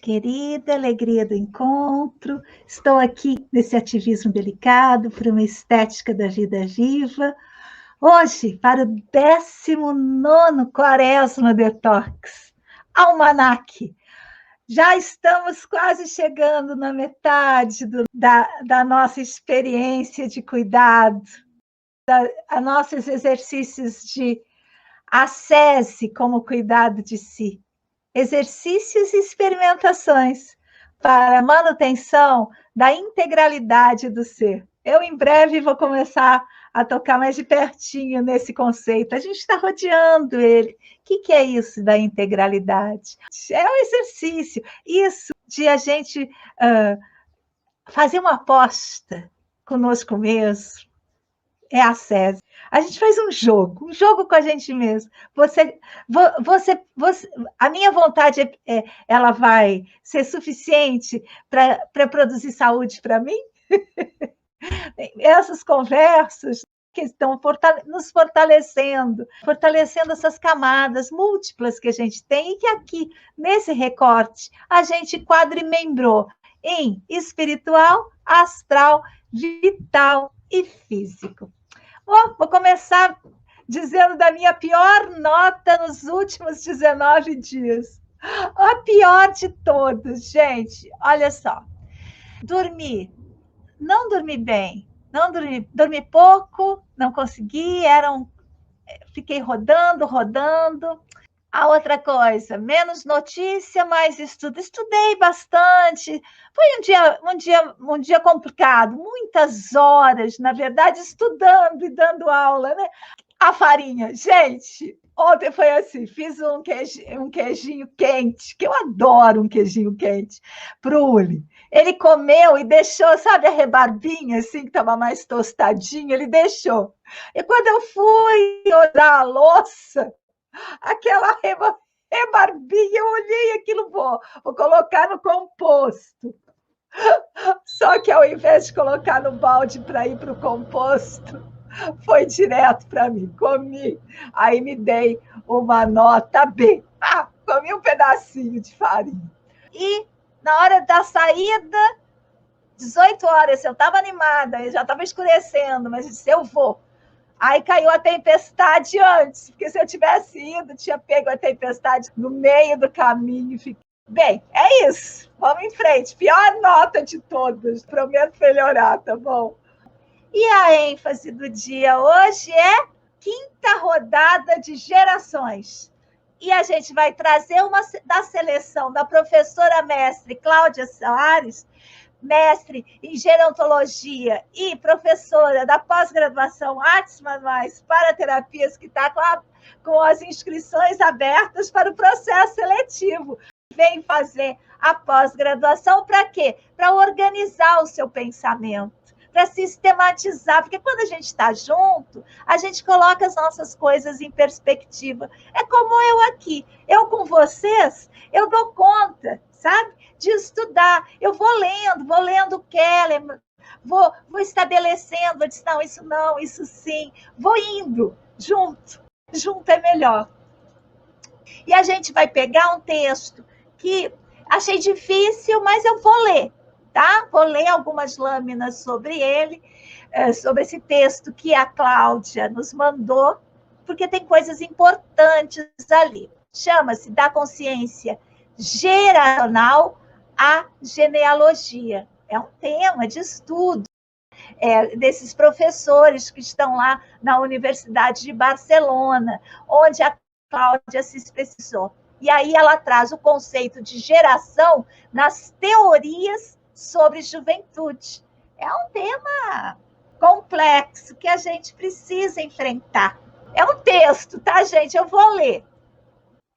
querida, alegria do encontro. Estou aqui nesse ativismo delicado por uma estética da vida viva. Hoje, para o 19º Quaresma Detox, Almanaque. Já estamos quase chegando na metade da nossa experiência de cuidado, a nossos exercícios de ascese como cuidado de si. Exercícios e experimentações para a manutenção da integralidade do ser. Eu, em breve, vou começar a tocar mais de pertinho nesse conceito. A gente está rodeando ele. O que é isso da integralidade? É um exercício. Isso de a gente fazer uma aposta conosco mesmo. É a SESI. A gente faz um jogo com a gente mesmo. A minha vontade, ela vai ser suficiente para produzir saúde para mim? Essas conversas que estão nos fortalecendo essas camadas múltiplas que a gente tem e que aqui, nesse recorte, a gente quadrimembrou em espiritual, astral, vital e físico. Bom, vou começar dizendo da minha pior nota nos últimos 19 dias. A pior de todas, gente. Olha só. Não dormi bem. Dormi pouco, não consegui, fiquei rodando. A outra coisa, menos notícia, mais estudo. Estudei bastante. Foi um dia complicado, muitas horas, na verdade, estudando e dando aula, né? A farinha, gente, ontem foi assim, fiz um queijinho quente, que eu adoro um queijinho quente, para o Uli. Ele comeu e deixou, sabe a rebarbinha, assim, que estava mais tostadinha, ele deixou. E quando eu fui olhar a louça, aquela rebarbinha, eu olhei aquilo, vou colocar no composto. Só que ao invés de colocar no balde para ir para o composto, foi direto para mim, comi. Aí me dei uma nota B. Comi um pedacinho de farinha. E na hora da saída, 18 horas, eu estava animada, já estava escurecendo, mas disse, eu vou. Aí caiu a tempestade antes, porque se eu tivesse ido, tinha pego a tempestade no meio do caminho. Bem, é isso. Vamos em frente. Pior nota de todas. Prometo melhorar, tá bom? E a ênfase do dia hoje é 5ª rodada de gerações. E a gente vai trazer uma da seleção da professora mestre Cláudia Soares, mestre em gerontologia e professora da pós-graduação Artes Manuais para Terapias, que está com as inscrições abertas para o processo seletivo. Vem fazer a pós-graduação para quê? Para organizar o seu pensamento, para sistematizar, porque quando a gente está junto, a gente coloca as nossas coisas em perspectiva. É como eu aqui, eu com vocês, eu dou conta, sabe? De estudar, eu vou lendo Keller, vou estabelecendo, vou dizer, não, isso sim, vou indo, junto é melhor. E a gente vai pegar um texto que achei difícil, mas eu vou ler, tá? Vou ler algumas lâminas sobre ele, sobre esse texto que a Cláudia nos mandou, porque tem coisas importantes ali. Chama-se Da Consciência Geracional à Genealogia. É um tema de estudo desses professores que estão lá na Universidade de Barcelona, onde a Cláudia se especializou. E aí ela traz o conceito de geração nas teorias sobre juventude. É um tema complexo que a gente precisa enfrentar. É um texto, tá, gente? Eu vou ler.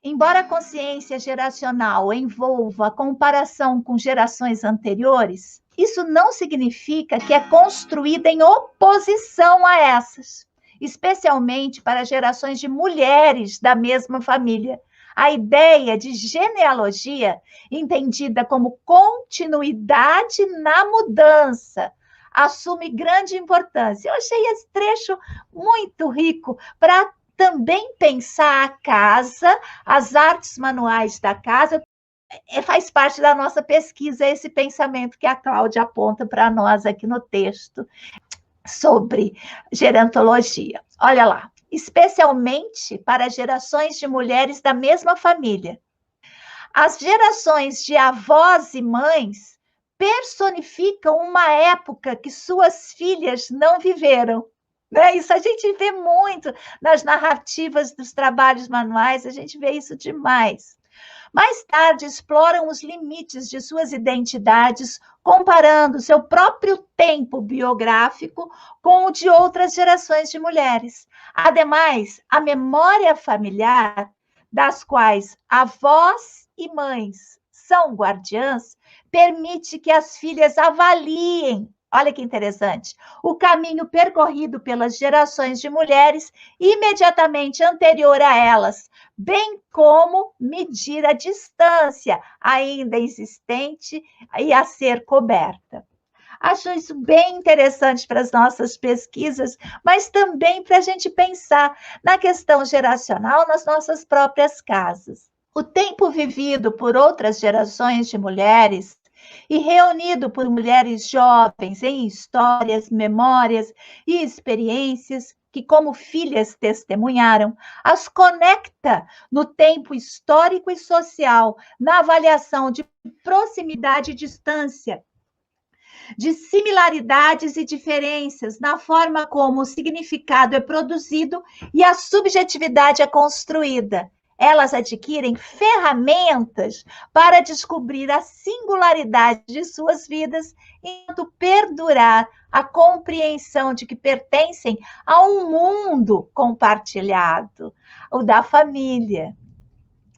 Embora a consciência geracional envolva a comparação com gerações anteriores, isso não significa que é construída em oposição a essas, especialmente para gerações de mulheres da mesma família. A ideia de genealogia, entendida como continuidade na mudança, assume grande importância. Eu achei esse trecho muito rico para também pensar a casa, as artes manuais da casa. faz parte da nossa pesquisa esse pensamento que a Cláudia aponta para nós aqui no texto sobre gerontologia. Olha lá, especialmente para gerações de mulheres da mesma família. As gerações de avós e mães personificam uma época que suas filhas não viveram. Né? Isso a gente vê muito nas narrativas dos trabalhos manuais, a gente vê isso demais. Mais tarde, exploram os limites de suas identidades, comparando seu próprio tempo biográfico com o de outras gerações de mulheres. Ademais, a memória familiar, das quais avós e mães são guardiãs, permite que as filhas avaliem, olha que interessante, o caminho percorrido pelas gerações de mulheres imediatamente anterior a elas, bem como medir a distância ainda existente e a ser coberta. Acho isso bem interessante para as nossas pesquisas, mas também para a gente pensar na questão geracional nas nossas próprias casas. O tempo vivido por outras gerações de mulheres e reunido por mulheres jovens em histórias, memórias e experiências que, como filhas, testemunharam, as conecta no tempo histórico e social, na avaliação de proximidade e distância, de similaridades e diferenças na forma como o significado é produzido e a subjetividade é construída. Elas adquirem ferramentas para descobrir a singularidade de suas vidas enquanto perdurar a compreensão de que pertencem a um mundo compartilhado, o da família.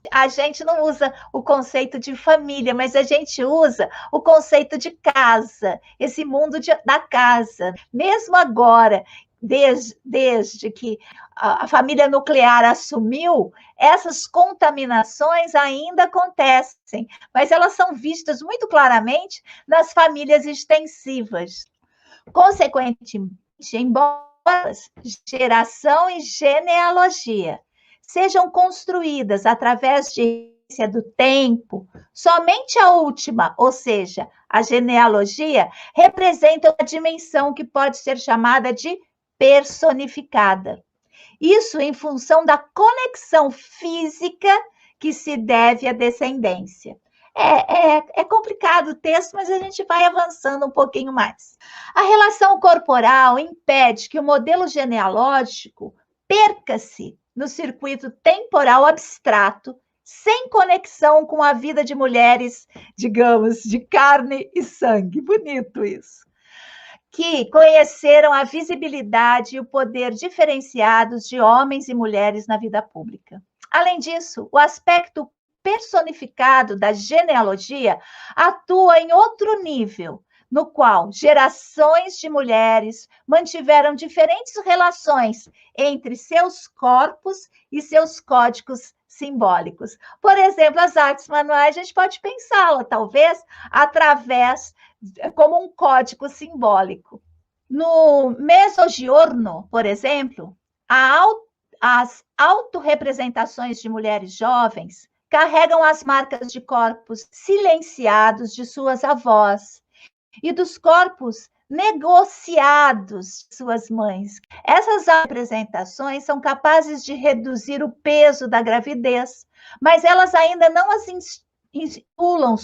A gente não usa o conceito de família, mas a gente usa o conceito de casa, esse mundo da casa. Mesmo agora, desde que a família nuclear assumiu, essas contaminações ainda acontecem, mas elas são vistas muito claramente nas famílias extensivas. Consequentemente, embora geração e genealogia sejam construídas através do tempo, somente a última, ou seja, a genealogia, representa uma dimensão que pode ser chamada de personificada. Isso em função da conexão física que se deve à descendência. É complicado o texto, mas a gente vai avançando um pouquinho mais. A relação corporal impede que o modelo genealógico perca-se no circuito temporal abstrato, sem conexão com a vida de mulheres, digamos, de carne e sangue. Bonito isso. Que conheceram a visibilidade e o poder diferenciados de homens e mulheres na vida pública. Além disso, o aspecto personificado da genealogia atua em outro nível, no qual gerações de mulheres mantiveram diferentes relações entre seus corpos e seus códigos simbólicos. Por exemplo, as artes manuais, a gente pode pensá-la, talvez, através, como um código simbólico. No Mezzogiorno, por exemplo, as autorrepresentações de mulheres jovens carregam as marcas de corpos silenciados de suas avós, e dos corpos negociados de suas mães. Essas apresentações são capazes de reduzir o peso da gravidez, mas elas ainda não as estimulam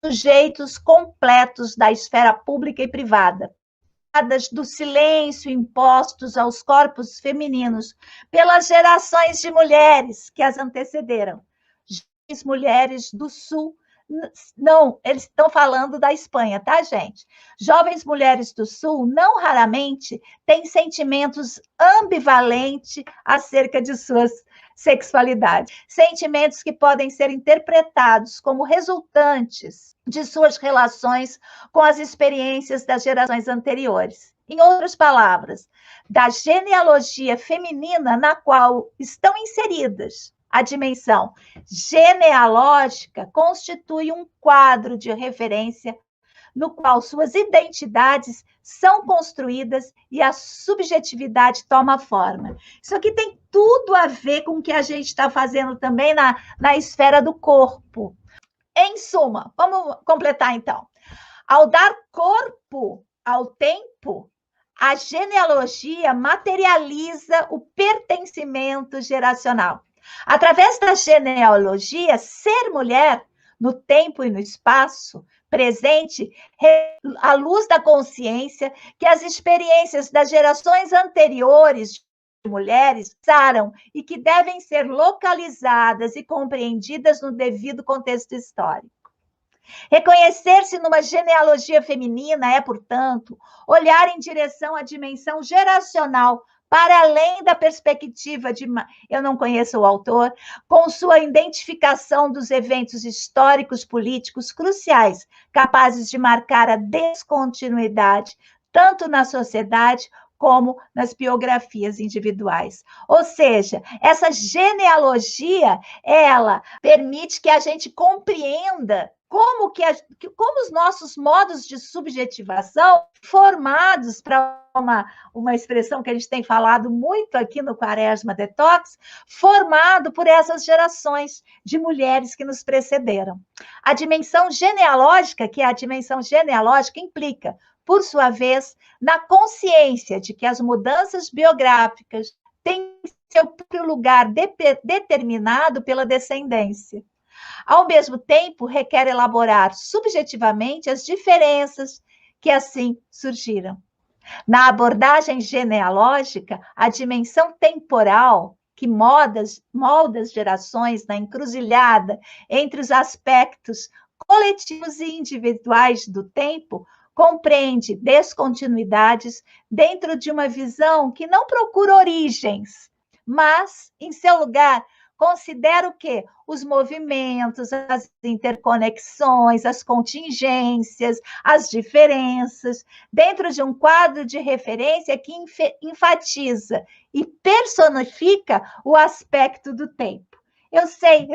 sujeitos completos da esfera pública e privada, do silêncio impostos aos corpos femininos pelas gerações de mulheres que as antecederam. As mulheres do Sul. Não, eles estão falando da Espanha, tá, gente? Jovens mulheres do Sul, não raramente, têm sentimentos ambivalentes acerca de suas sexualidades. Sentimentos que podem ser interpretados como resultantes de suas relações com as experiências das gerações anteriores. Em outras palavras, da genealogia feminina na qual estão inseridas. A dimensão genealógica constitui um quadro de referência no qual suas identidades são construídas e a subjetividade toma forma. Isso aqui tem tudo a ver com o que a gente está fazendo também na esfera do corpo. Em suma, vamos completar então. Ao dar corpo ao tempo, a genealogia materializa o pertencimento geracional. Através da genealogia, ser mulher no tempo e no espaço presente, à luz da consciência que as experiências das gerações anteriores de mulheres passaram e que devem ser localizadas e compreendidas no devido contexto histórico. Reconhecer-se numa genealogia feminina é, portanto, olhar em direção à dimensão geracional, para além da perspectiva de... Eu não conheço o autor, com sua identificação dos eventos históricos políticos cruciais, capazes de marcar a descontinuidade, tanto na sociedade como nas biografias individuais. Ou seja, essa genealogia, ela permite que a gente compreenda como os nossos modos de subjetivação, formados para uma expressão que a gente tem falado muito aqui no Quaresma Detox, formado por essas gerações de mulheres que nos precederam. A dimensão genealógica, que é a dimensão genealógica, implica, por sua vez, na consciência de que as mudanças biográficas têm seu próprio lugar determinado pela descendência. Ao mesmo tempo, requer elaborar subjetivamente as diferenças que assim surgiram. Na abordagem genealógica, a dimensão temporal que molda as gerações na encruzilhada entre os aspectos coletivos e individuais do tempo, compreende descontinuidades dentro de uma visão que não procura origens, mas, em seu lugar, considera o quê? Os movimentos, as interconexões, as contingências, as diferenças, dentro de um quadro de referência que enfatiza e personifica o aspecto do tempo. Eu sei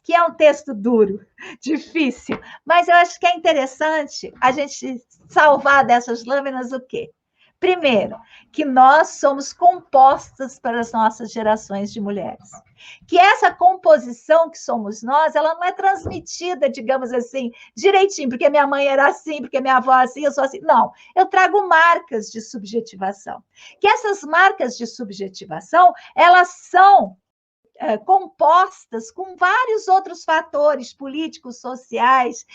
que é um texto duro, difícil, mas eu acho que é interessante a gente salvar dessas lâminas o quê? Primeiro, que nós somos compostas para as nossas gerações de mulheres. Que essa composição que somos nós, ela não é transmitida, digamos assim, direitinho, porque minha mãe era assim, porque minha avó assim, eu sou assim. Não, eu trago marcas de subjetivação. Que essas marcas de subjetivação, elas são compostas com vários outros fatores políticos, sociais,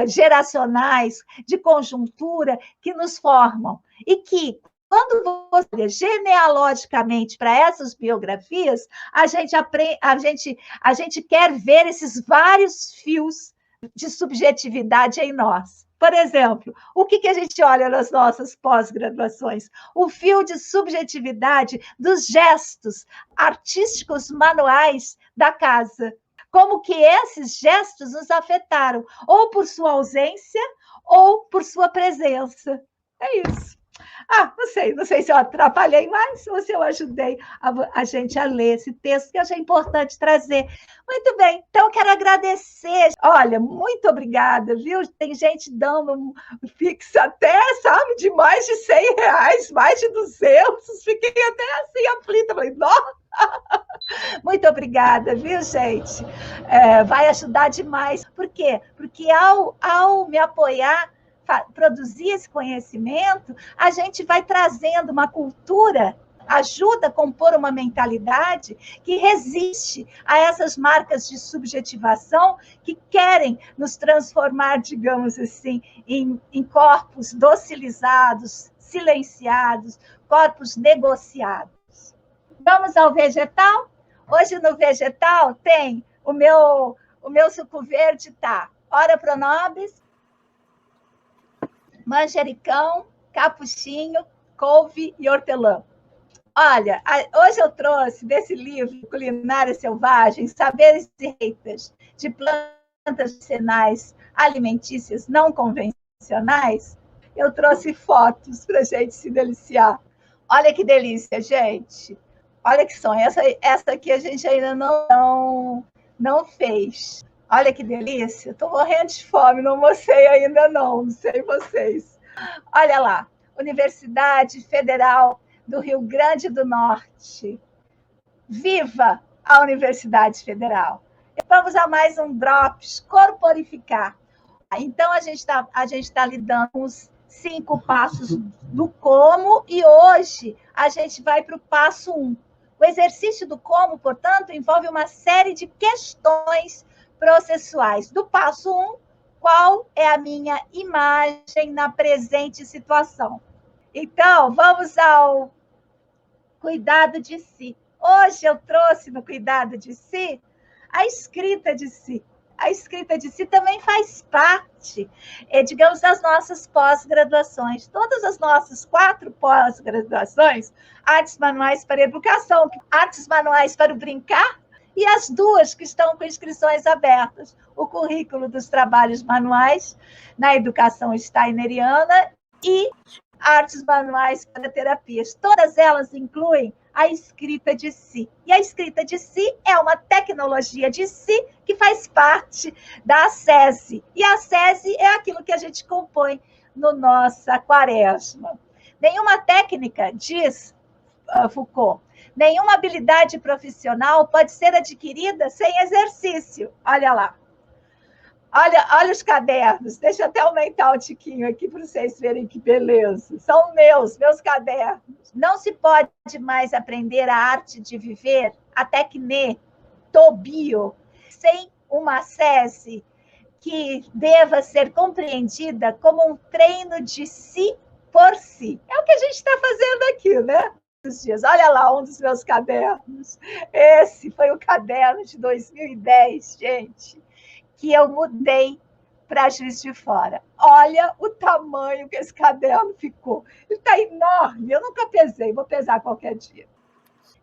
geracionais, de conjuntura, que nos formam. E que, quando você olha genealogicamente para essas biografias, a gente quer ver esses vários fios de subjetividade em nós. Por exemplo, o que a gente olha nas nossas pós-graduações? O fio de subjetividade dos gestos artísticos manuais da casa. Como que esses gestos nos afetaram, ou por sua ausência, ou por sua presença. É isso. Não sei se eu atrapalhei mais ou se eu ajudei a gente a ler esse texto, que eu achei importante trazer. Muito bem, então quero agradecer. Olha, muito obrigada, viu? Tem gente dando um Pix até, sabe, de mais de R$100, mais de 200. Fiquei até assim aflita, falei, nossa! Muito obrigada, viu, gente? Vai ajudar demais. Por quê? Porque ao me apoiar, produzir esse conhecimento, a gente vai trazendo uma cultura, ajuda a compor uma mentalidade que resiste a essas marcas de subjetivação que querem nos transformar, digamos assim, em corpos docilizados, silenciados, corpos negociados. Vamos ao vegetal? Hoje no vegetal tem o meu suco verde, tá? Ora pro nobis, manjericão, capuchinho, couve e hortelã. Olha, hoje eu trouxe desse livro, Culinária Selvagem, Saberes e Receitas de Plantas Medicinais Alimentícias Não Convencionais, eu trouxe fotos para a gente se deliciar. Olha que delícia, gente. Olha que sonho. Essa aqui a gente ainda não fez. Olha que delícia. Estou morrendo de fome, não mostrei ainda não sei vocês. Olha lá, Universidade Federal do Rio Grande do Norte. Viva a Universidade Federal! Vamos a mais um Drops, corporificar. Então, a gente tá lidando com os 5 passos do como, e hoje a gente vai para o passo 1. O exercício do como, portanto, envolve uma série de questões processuais. Do passo 1, qual é a minha imagem na presente situação? Então, vamos ao cuidado de si. Hoje eu trouxe no cuidado de si a escrita de si. A escrita de si também faz parte, digamos, das nossas pós-graduações. Todas as nossas 4 pós-graduações, artes manuais para educação, artes manuais para o brincar, e as 2 que estão com inscrições abertas, o currículo dos trabalhos manuais na educação steineriana e artes manuais para terapias. Todas elas incluem a escrita de si. E a escrita de si é uma tecnologia de si que faz parte da SESI. E a SESI é aquilo que a gente compõe no nossa quaresma. Nenhuma técnica, diz Foucault, nenhuma habilidade profissional pode ser adquirida sem exercício. Olha lá. Olha os cadernos. Deixa eu até aumentar o tiquinho aqui para vocês verem que beleza. São meus cadernos. Não se pode mais aprender a arte de viver, a tecne, tobio, sem uma SESI que deva ser compreendida como um treino de si por si. É o que a gente está fazendo aqui, né? Dias. Olha lá um dos meus cadernos. Esse foi o caderno de 2010, gente, que eu mudei para Juiz de Fora. Olha o tamanho que esse caderno ficou. Ele está enorme, eu nunca pesei, vou pesar qualquer dia.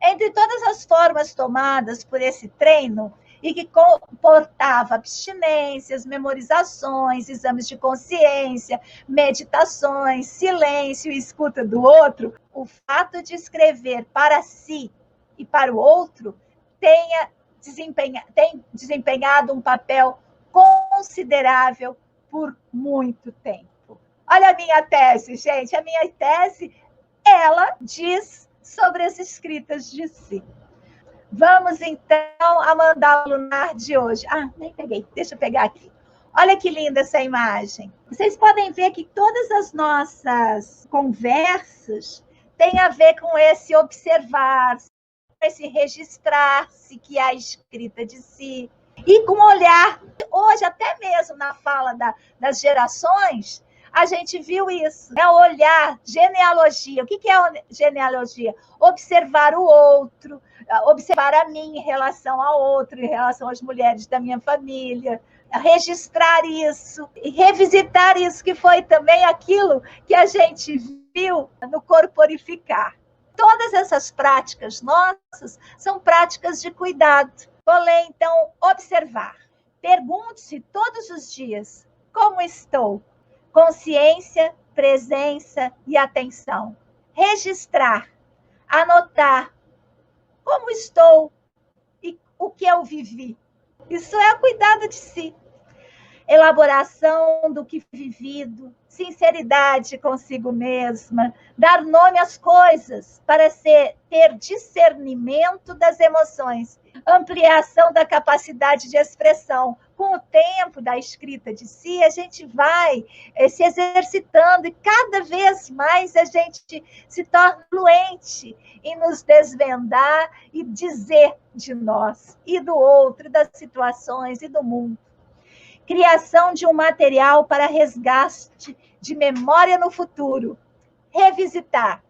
Entre todas as formas tomadas por esse treino, e que comportava abstinências, memorizações, exames de consciência, meditações, silêncio e escuta do outro, o fato de escrever para si e para o outro tem desempenhado um papel considerável por muito tempo. Olha a minha tese, gente. A minha tese, ela diz sobre as escritas de si. Vamos, então, à mandala lunar de hoje. Nem peguei. Deixa eu pegar aqui. Olha que linda essa imagem. Vocês podem ver que todas as nossas conversas têm a ver com esse observar, esse registrar-se, que é a escrita de si, e com olhar. Hoje, até mesmo na fala das gerações, a gente viu isso, né? Olhar, genealogia. O que é genealogia? Observar o outro, observar a mim em relação ao outro, em relação às mulheres da minha família, registrar isso, e revisitar isso, que foi também aquilo que a gente viu no corporificar. Todas essas práticas nossas são práticas de cuidado. Vou ler, então, observar. Pergunte-se todos os dias: como estou? Consciência, presença e atenção. Registrar, anotar como estou e o que eu vivi. Isso é cuidado de si. Elaboração do que vivido, sinceridade consigo mesma, dar nome às coisas para ter discernimento das emoções, ampliação da capacidade de expressão. Com o tempo da escrita de si, a gente vai se exercitando e cada vez mais a gente se torna fluente em nos desvendar e dizer de nós e do outro, das situações e do mundo. Criação de um material para resgate de memória no futuro. Revisitar.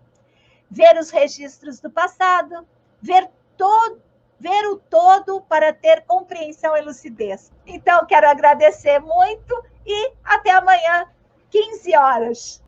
Ver os registros do passado, ver o todo para ter compreensão e lucidez. Então, quero agradecer muito e até amanhã, 15 horas.